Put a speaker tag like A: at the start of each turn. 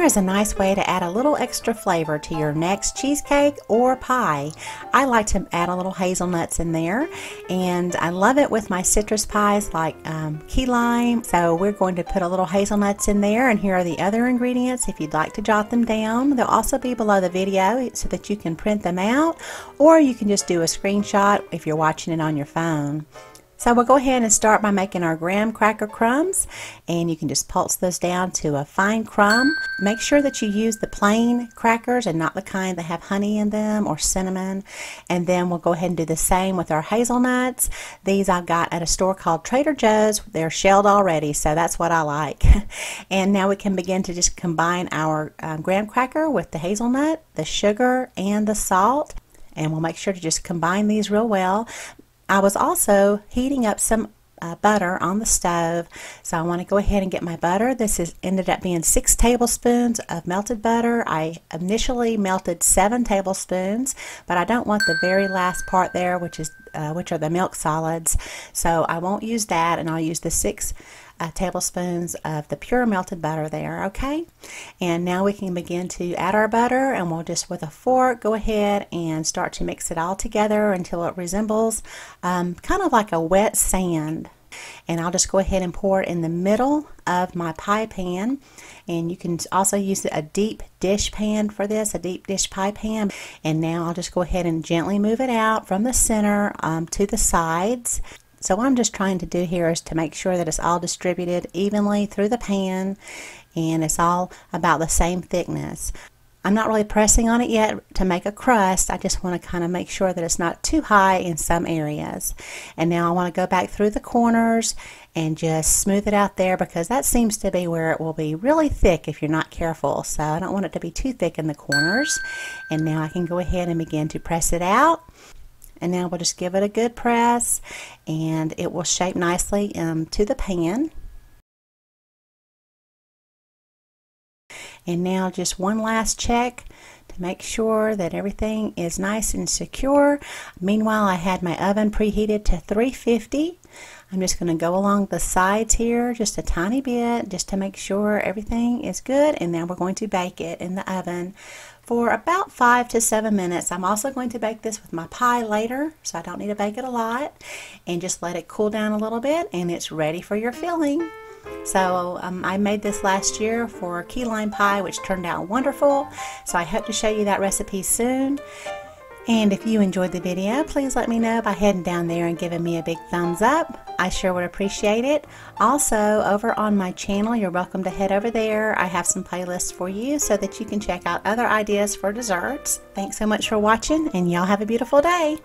A: here is a nice way to add a little extra flavor to your next cheesecake or pie. I like to add a little hazelnuts in there, and I love it with my citrus pies like key lime. So we're going to put a little hazelnuts in there, and here are the other ingredients if you'd like to jot them down. They'll also be below the video so that you can print them out, or you can just do a screenshot if you're watching it on your phone. So we'll go ahead and start by making our graham cracker crumbs, and you can just pulse those down to a fine crumb. Make sure that you use the plain crackers and not the kind that have honey in them or cinnamon. And then we'll go ahead and do the same with our hazelnuts. These I've got at a store called Trader Joe's. They're shelled already, so that's what I like. And now we can begin to just combine our graham cracker with the hazelnut, the sugar, and the salt. And we'll make sure to just combine these real well. I was also heating up some butter on the stove, so I want to go ahead and get my butter. This ended up being 6 tablespoons of melted butter. I initially melted 7 tablespoons, but I don't want the very last part there, which are the milk solids, so I won't use that, and I'll use the 6 tablespoons of the pure melted butter there. Okay, and now we can begin to add our butter, and we'll just with a fork go ahead and start to mix it all together until it resembles kind of like a wet sand. And I'll just go ahead and pour it in the middle of my pie pan, and you can also use a deep dish pan for this, a deep dish pie pan. And now I'll just go ahead and gently move it out from the center to the sides. So what I'm just trying to do here is to make sure that it's all distributed evenly through the pan, and it's all about the same thickness. I'm not really pressing on it yet to make a crust. I just want to kind of make sure that it's not too high in some areas. And now I want to go back through the corners and just smooth it out there, because that seems to be where it will be really thick if you're not careful. So I don't want it to be too thick in the corners. And now I can go ahead and begin to press it out. And now we'll just give it a good press, and it will shape nicely to the pan. And now just one last check to make sure that everything is nice and secure. Meanwhile, I had my oven preheated to 350. I'm just going to go along the sides here just a tiny bit just to make sure everything is good, and now we're going to bake it in the oven for about 5 to 7 minutes. I'm also going to bake this with my pie later, so I don't need to bake it a lot, and just let it cool down a little bit, and it's ready for your filling. So I made this last year for key lime pie, which turned out wonderful. So I hope to show you that recipe soon. And if you enjoyed the video, please let me know by heading down there and giving me a big thumbs up. I sure would appreciate it. Also, over on my channel, you're welcome to head over there. I have some playlists for you so that you can check out other ideas for desserts. Thanks so much for watching, and y'all have a beautiful day.